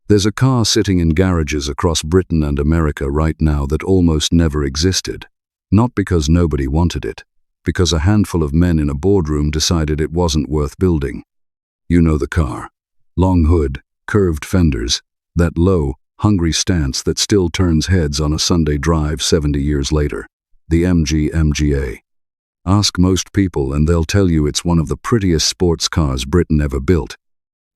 There's a car sitting in garages across Britain and America right now that almost never existed. Not because nobody wanted it, because a handful of men in a boardroom decided it wasn't worth building. You know the car. Long hood, curved fenders, that low, hungry stance that still turns heads on a Sunday drive 70 years later. The MG. Ask most people and they'll tell you it's one of the prettiest sports cars Britain ever built.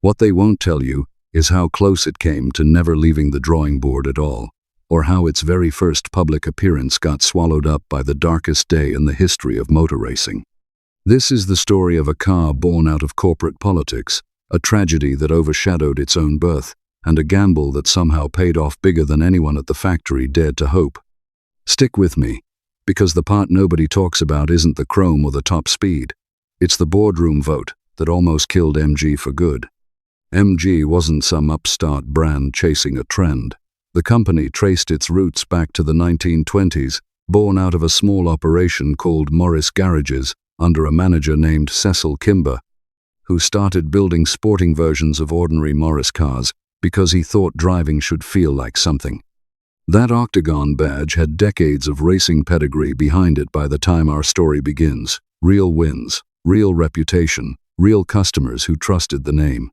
What they won't tell you is how close it came to never leaving the drawing board at all, or how its very first public appearance got swallowed up by the darkest day in the history of motor racing. This is the story of a car born out of corporate politics, a tragedy that overshadowed its own birth, and a gamble that somehow paid off bigger than anyone at the factory dared to hope. Stick with me, because the part nobody talks about isn't the chrome or the top speed. It's the boardroom vote that almost killed MG for good. MG wasn't some upstart brand chasing a trend. The company traced its roots back to the 1920s, born out of a small operation called Morris Garages under a manager named Cecil Kimber, who started building sporting versions of ordinary Morris cars because he thought driving should feel like something. That octagon badge had decades of racing pedigree behind it by the time our story begins. Real wins, real reputation, real customers who trusted the name.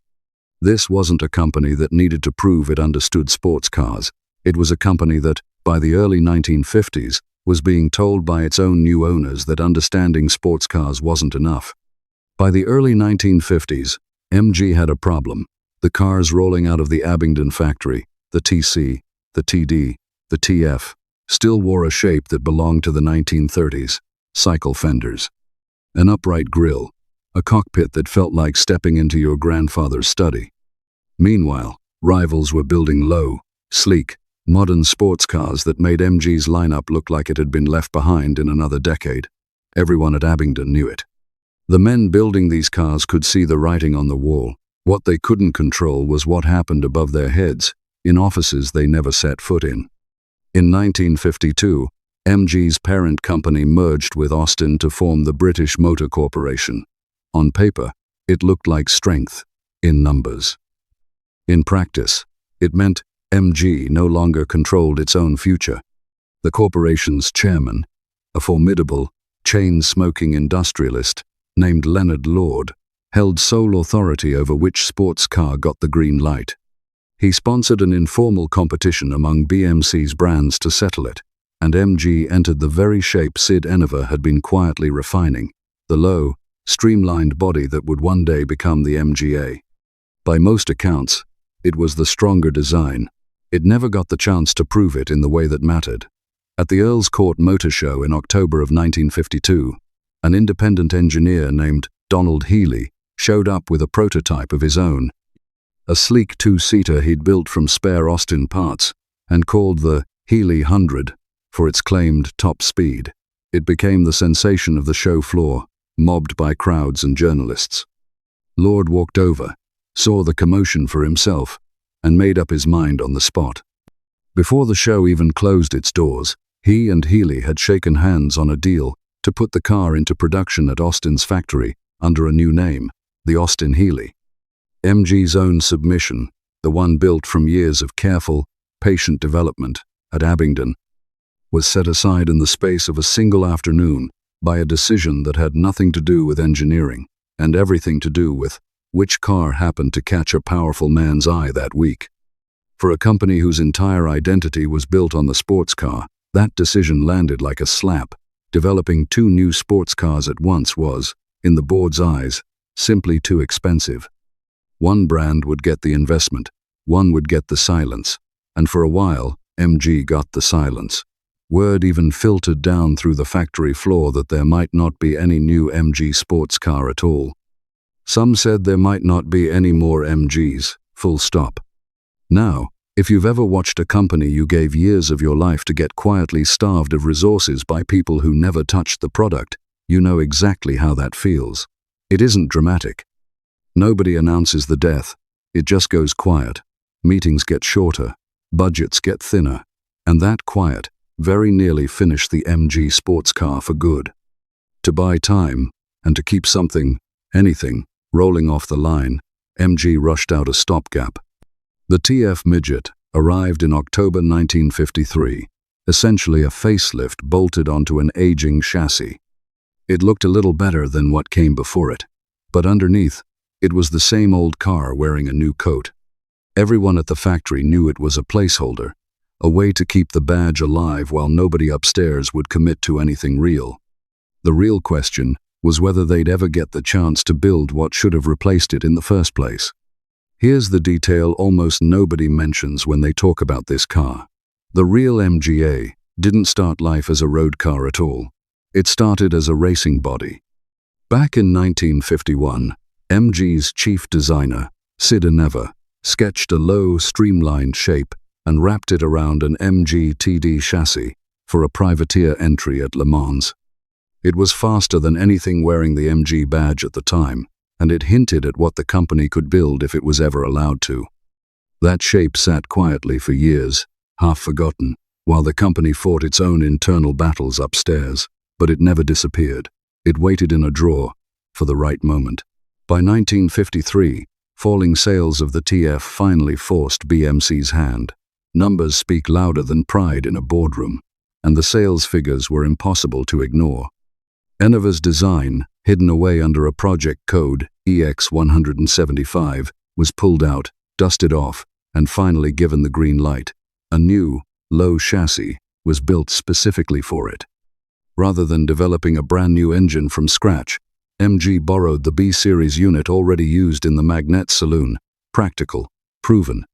This wasn't a company that needed to prove it understood sports cars. It was a company that, by the early 1950s, was being told by its own new owners that understanding sports cars wasn't enough. By the early 1950s, MG had a problem. The cars rolling out of the Abingdon factory, the TC, the TD, the TF, still wore a shape that belonged to the 1930s, cycle fenders. An upright grille, a cockpit that felt like stepping into your grandfather's study. Meanwhile, rivals were building low, sleek, modern sports cars that made MG's lineup look like it had been left behind in another decade. Everyone at Abingdon knew it. The men building these cars could see the writing on the wall. What they couldn't control was what happened above their heads, in offices they never set foot in. In 1952, MG's parent company merged with Austin to form the British Motor Corporation. On paper, it looked like strength, in numbers. In practice, it meant MG no longer controlled its own future. The corporation's chairman, a formidable, chain-smoking industrialist named Leonard Lord, held sole authority over which sports car got the green light. He sponsored an informal competition among BMC's brands to settle it, and MG entered the very shape Sid Enever had been quietly refining, the low, streamlined body that would one day become the MGA. By most accounts, it was the stronger design. It never got the chance to prove it in the way that mattered. At the Earl's Court Motor Show in October of 1952, an independent engineer named Donald Healy showed up with a prototype of his own, a sleek two-seater he'd built from spare Austin parts and called the Healy 100 for its claimed top speed. It became the sensation of the show floor, mobbed by crowds and journalists. Lord walked over, saw the commotion for himself, and made up his mind on the spot. Before the show even closed its doors, he and Healy had shaken hands on a deal to put the car into production at Austin's factory under a new name, the Austin Healy. MG's own submission, the one built from years of careful, patient development at Abingdon, was set aside in the space of a single afternoon by a decision that had nothing to do with engineering and everything to do with which car happened to catch a powerful man's eye that week. For a company whose entire identity was built on the sports car, that decision landed like a slap. Developing two new sports cars at once was, in the board's eyes, simply too expensive. One brand would get the investment, one would get the silence, and for a while, MG got the silence. Word even filtered down through the factory floor that there might not be any new MG sports car at all. Some said there might not be any more MGs, full stop. Now, if you've ever watched a company you gave years of your life to get quietly starved of resources by people who never touched the product, you know exactly how that feels. It isn't dramatic. Nobody announces the death. It just goes quiet. Meetings get shorter, budgets get thinner, and that quiet very nearly finished the MG sports car for good. To buy time, and to keep something, anything, rolling off the line, MG rushed out a stopgap. The TF Midget arrived in October 1953, essentially a facelift bolted onto an aging chassis. It looked a little better than what came before it, but underneath, it was the same old car wearing a new coat. Everyone at the factory knew it was a placeholder, a way to keep the badge alive while nobody upstairs would commit to anything real. The real question was whether they'd ever get the chance to build what should have replaced it in the first place. Here's the detail almost nobody mentions when they talk about this car. The real MGA didn't start life as a road car at all. It started as a racing body. Back in 1951, MG's chief designer, Sid Neva, sketched a low, streamlined shape and wrapped it around an MG TD chassis for a privateer entry at Le Mans. It was faster than anything wearing the MG badge at the time, and it hinted at what the company could build if it was ever allowed to. That shape sat quietly for years, half forgotten, while the company fought its own internal battles upstairs, but it never disappeared. It waited in a drawer for the right moment. By 1953, falling sales of the TF finally forced BMC's hand. Numbers speak louder than pride in a boardroom, and the sales figures were impossible to ignore. Neva's design, hidden away under a project code EX175, was pulled out, dusted off, and finally given the green light. A new, low chassis was built specifically for it. Rather than developing a brand new engine from scratch, MG borrowed the B-Series unit already used in the Magnet Saloon, practical, proven,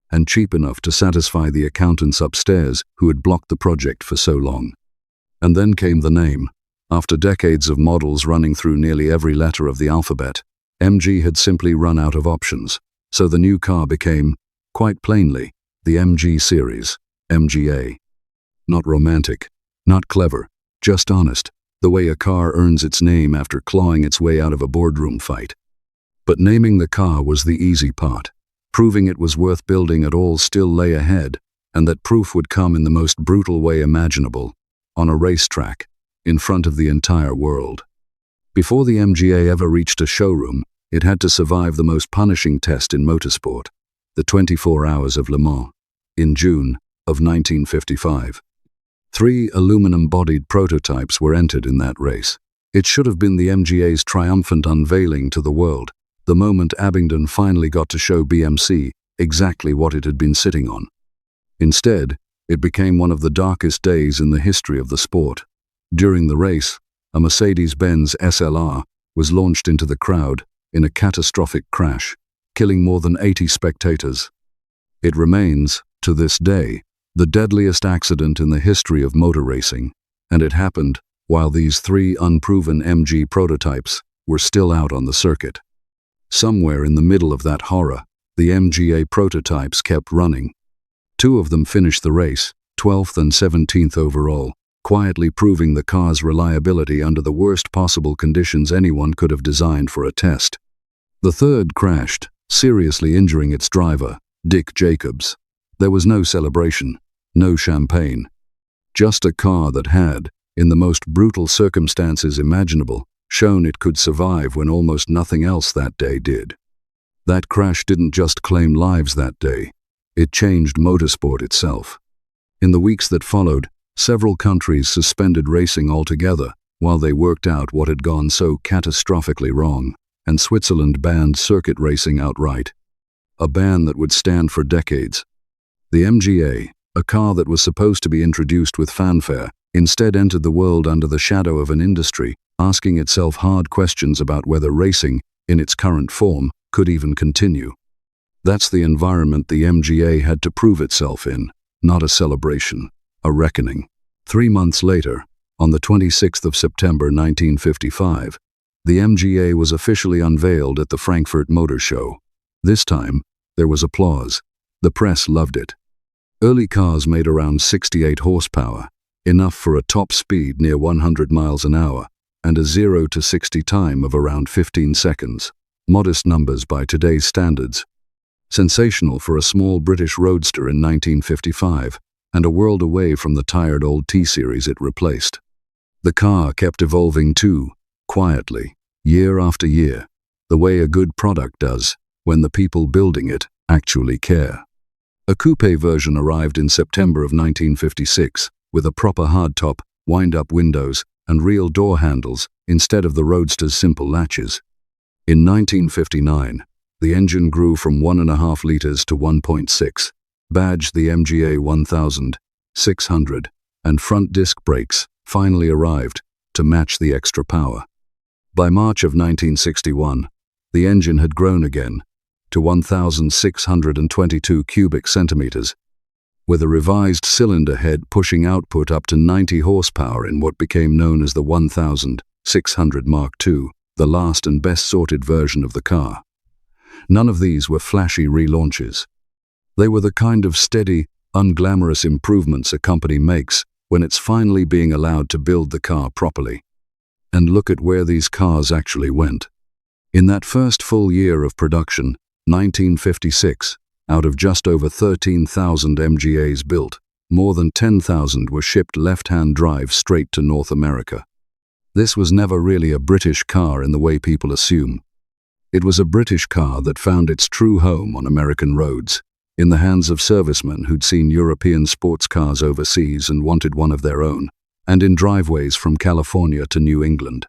and cheap enough to satisfy the accountants upstairs who had blocked the project for so long. And then came the name. After decades of models running through nearly every letter of the alphabet, MG had simply run out of options, so the new car became, quite plainly, the MG series, MGA. Not romantic, not clever, just honest, the way a car earns its name after clawing its way out of a boardroom fight. But naming the car was the easy part. Proving it was worth building at all still lay ahead, and that proof would come in the most brutal way imaginable, on a racetrack, in front of the entire world. Before the MGA ever reached a showroom, it had to survive the most punishing test in motorsport, the 24 Hours of Le Mans, in June of 1955. 3 aluminum-bodied prototypes were entered in that race. It should have been the MGA's triumphant unveiling to the world, the moment Abingdon finally got to show BMC exactly what it had been sitting on. Instead, it became one of the darkest days in the history of the sport. During the race, a Mercedes-Benz SLR was launched into the crowd in a catastrophic crash, killing more than 80 spectators. It remains, to this day, the deadliest accident in the history of motor racing, and it happened while these 3 unproven MG prototypes were still out on the circuit. Somewhere in the middle of that horror, the MGA prototypes kept running. 2 of them finished the race, 12th and 17th overall, quietly proving the car's reliability under the worst possible conditions anyone could have designed for a test. The third crashed, seriously injuring its driver, Dick Jacobs. There was no celebration, no champagne. Just a car that had, in the most brutal circumstances imaginable, shown it could survive when almost nothing else that day did. That crash didn't just claim lives that day, it changed motorsport itself. In the weeks that followed, several countries suspended racing altogether while they worked out what had gone so catastrophically wrong, and Switzerland banned circuit racing outright. A ban that would stand for decades. The MGA, a car that was supposed to be introduced with fanfare, instead entered the world under the shadow of an industry asking itself hard questions about whether racing, in its current form, could even continue. That's the environment the MGA had to prove itself in, not a celebration, a reckoning. 3 months later, on the 26th of September 1955, the MGA was officially unveiled at the Frankfurt Motor Show. This time, there was applause. The press loved it. Early cars made around 68 horsepower, enough for a top speed near 100 miles an hour, and a 0 to 60 time of around 15 seconds. Modest numbers by today's standards. Sensational for a small British Roadster in 1955, and a world away from the tired old T-Series it replaced. The car kept evolving too, quietly, year after year, the way a good product does when the people building it actually care. A coupe version arrived in September of 1956 with a proper hardtop, wind-up windows, and real door handles instead of the Roadster's simple latches. In 1959, the engine grew from 1.5 liters to 1.6, badged the MGA 1600, and front disc brakes finally arrived to match the extra power. By March of 1961, the engine had grown again to 1,622 cubic centimeters, with a revised cylinder head pushing output up to 90 horsepower in what became known as the 1600 Mark II, the last and best sorted version of the car. None of these were flashy relaunches. They were the kind of steady, unglamorous improvements a company makes when it's finally being allowed to build the car properly. And look at where these cars actually went. In that first full year of production, 1956, out of just over 13,000 MGAs built, more than 10,000 were shipped left-hand drive straight to North America. This was never really a British car in the way people assume. It was a British car that found its true home on American roads, in the hands of servicemen who'd seen European sports cars overseas and wanted one of their own, and in driveways from California to New England.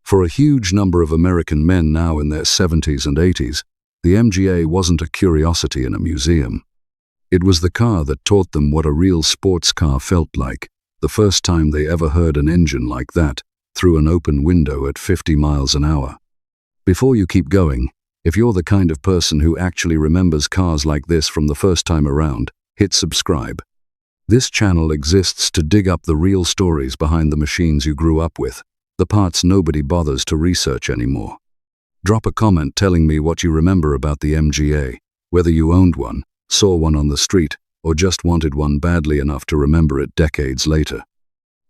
For a huge number of American men now in their 70s and 80s, the MGA wasn't a curiosity in a museum. It was the car that taught them what a real sports car felt like, the first time they ever heard an engine like that through an open window at 50 miles an hour. Before you keep going, if you're the kind of person who actually remembers cars like this from the first time around, hit subscribe. This channel exists to dig up the real stories behind the machines you grew up with, the parts nobody bothers to research anymore. Drop a comment telling me what you remember about the MGA, whether you owned one, saw one on the street, or just wanted one badly enough to remember it decades later.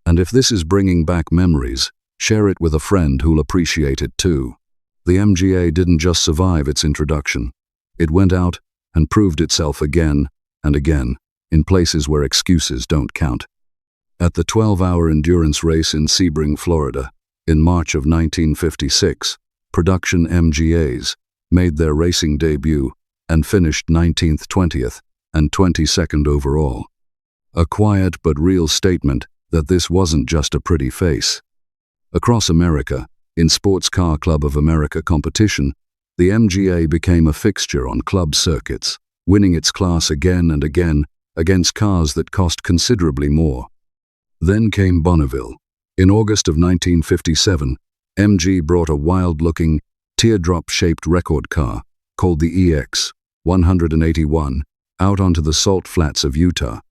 And if this is bringing back memories, share it with a friend who'll appreciate it too. The MGA didn't just survive its introduction. It went out and proved itself again and again in places where excuses don't count. At the 12-hour endurance race in Sebring, Florida, in March of 1956, production MGAs made their racing debut and finished 19th, 20th, and 22nd overall. A quiet but real statement that this wasn't just a pretty face. Across America, in Sports Car Club of America competition, the MGA became a fixture on club circuits, winning its class again and again against cars that cost considerably more. Then came Bonneville. In August of 1957, MG brought a wild-looking, teardrop-shaped record car called the EX 181 out onto the salt flats of Utah.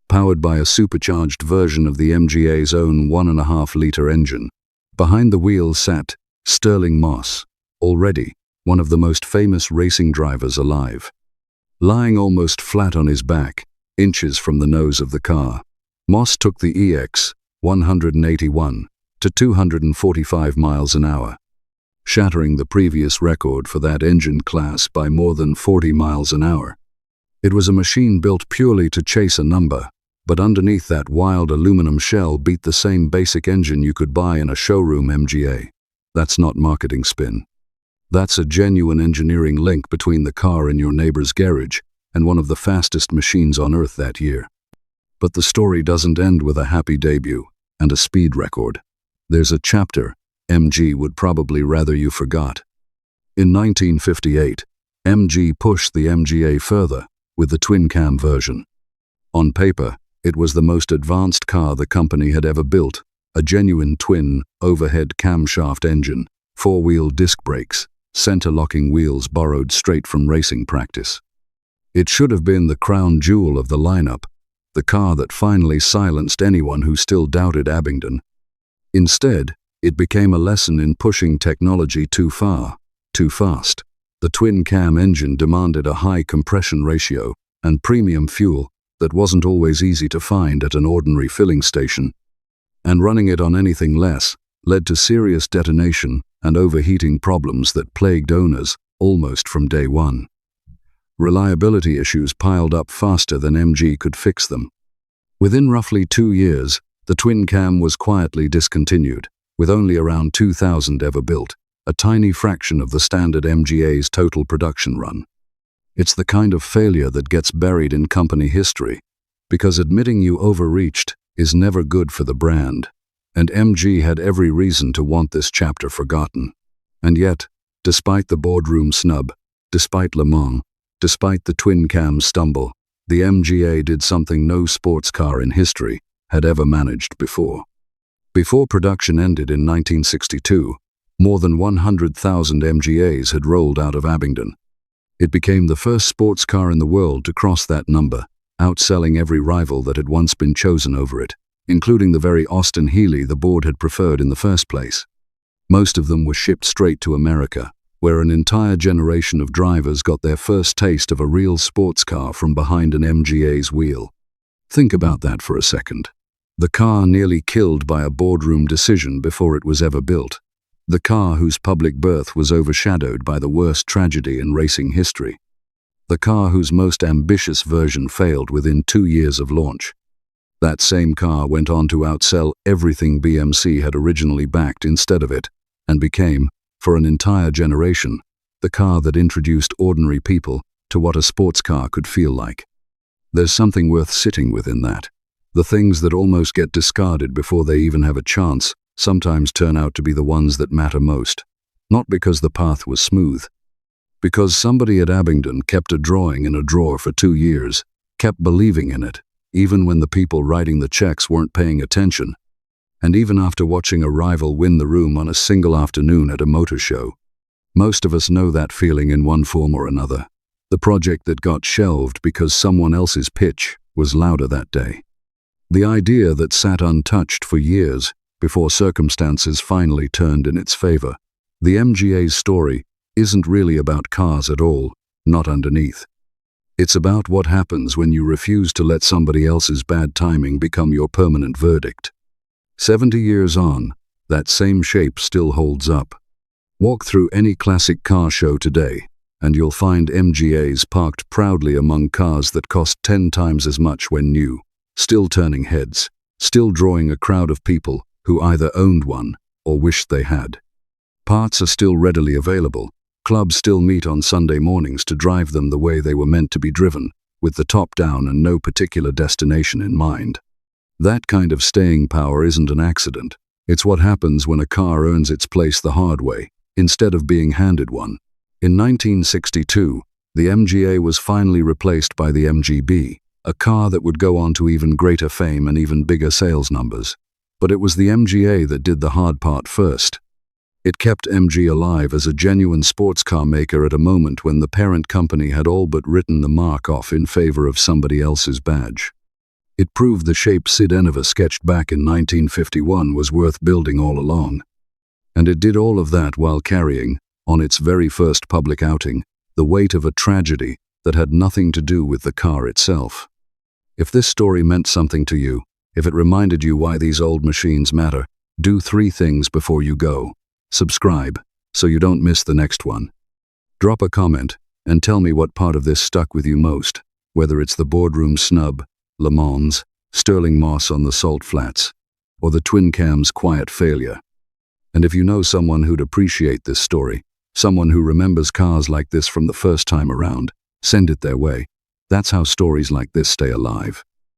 Powered by a supercharged version of the MGA's own 1.5-liter engine, behind the wheel sat Sterling Moss, already one of the most famous racing drivers alive. Lying almost flat on his back, inches from the nose of the car, Moss took the EX 181 to 245 miles an hour, shattering the previous record for that engine class by more than 40 miles an hour. It was a machine built purely to chase a number, but underneath that wild aluminum shell beat the same basic engine you could buy in a showroom MGA. That's not marketing spin. That's a genuine engineering link between the car in your neighbor's garage and one of the fastest machines on Earth that year. But the story doesn't end with a happy debut and a speed record. There's a chapter MG would probably rather you forgot. In 1958, MG pushed the MGA further with the twin-cam version. On paper, it was the most advanced car the company had ever built, a genuine twin, overhead camshaft engine, 4-wheel disc brakes, center-locking wheels borrowed straight from racing practice. It should have been the crown jewel of the lineup, the car that finally silenced anyone who still doubted Abingdon. Instead, it became a lesson in pushing technology too far, too fast. The twin-cam engine demanded a high compression ratio and premium fuel that wasn't always easy to find at an ordinary filling station, and running it on anything less led to serious detonation and overheating problems that plagued owners almost from day one. Reliability issues piled up faster than MG could fix them. Within roughly 2 years, the twin-cam was quietly discontinued, with only around 2,000 ever built, a tiny fraction of the standard MGA's total production run. It's the kind of failure that gets buried in company history, because admitting you overreached is never good for the brand. And MG had every reason to want this chapter forgotten. And yet, despite the boardroom snub, despite Le Mans, despite the twin-cam stumble, the MGA did something no sports car in history had ever managed before. Before production ended in 1962, more than 100,000 MGAs had rolled out of Abingdon. It became the first sports car in the world to cross that number, outselling every rival that had once been chosen over it, including the very Austin Healey the board had preferred in the first place. Most of them were shipped straight to America, where an entire generation of drivers got their first taste of a real sports car from behind an MGA's wheel. Think about that for a second. The car nearly killed by a boardroom decision before it was ever built. The car whose public birth was overshadowed by the worst tragedy in racing history. The car whose most ambitious version failed within 2 years of launch. That same car went on to outsell everything BMC had originally backed instead of it, and became, for an entire generation, the car that introduced ordinary people to what a sports car could feel like. There's something worth sitting with in that. The things that almost get discarded before they even have a chance sometimes turn out to be the ones that matter most. Not because the path was smooth. Because somebody at Abingdon kept a drawing in a drawer for 2 years, kept believing in it, even when the people writing the checks weren't paying attention. And even after watching a rival win the room on a single afternoon at a motor show. Most of us know that feeling in one form or another. The project that got shelved because someone else's pitch was louder that day. The idea that sat untouched for years before circumstances finally turned in its favor. The MGA's story isn't really about cars at all, not underneath. It's about what happens when you refuse to let somebody else's bad timing become your permanent verdict. 70 years on, that same shape still holds up. Walk through any classic car show today, and you'll find MGAs parked proudly among cars that cost 10 times as much when new, still turning heads, still drawing a crowd of people who either owned one or wished they had. Parts are still readily available. Clubs still meet on Sunday mornings to drive them the way they were meant to be driven, with the top down and no particular destination in mind. That kind of staying power isn't an accident. It's what happens when a car earns its place the hard way, instead of being handed one. In 1962, the MGA was finally replaced by the MGB, a car that would go on to even greater fame and even bigger sales numbers. But it was the MGA that did the hard part first. It kept MG alive as a genuine sports car maker at a moment when the parent company had all but written the mark off in favor of somebody else's badge. It proved the shape Sid Enova sketched back in 1951 was worth building all along. And it did all of that while carrying, on its very first public outing, the weight of a tragedy that had nothing to do with the car itself. If this story meant something to you, if it reminded you why these old machines matter, do 3 things before you go. Subscribe, so you don't miss the next one. Drop a comment, and tell me what part of this stuck with you most, whether it's the boardroom snub, Le Mans, Sterling Moss on the salt flats, or the twin cam's quiet failure. And if you know someone who'd appreciate this story, someone who remembers cars like this from the first time around, send it their way. That's how stories like this stay alive.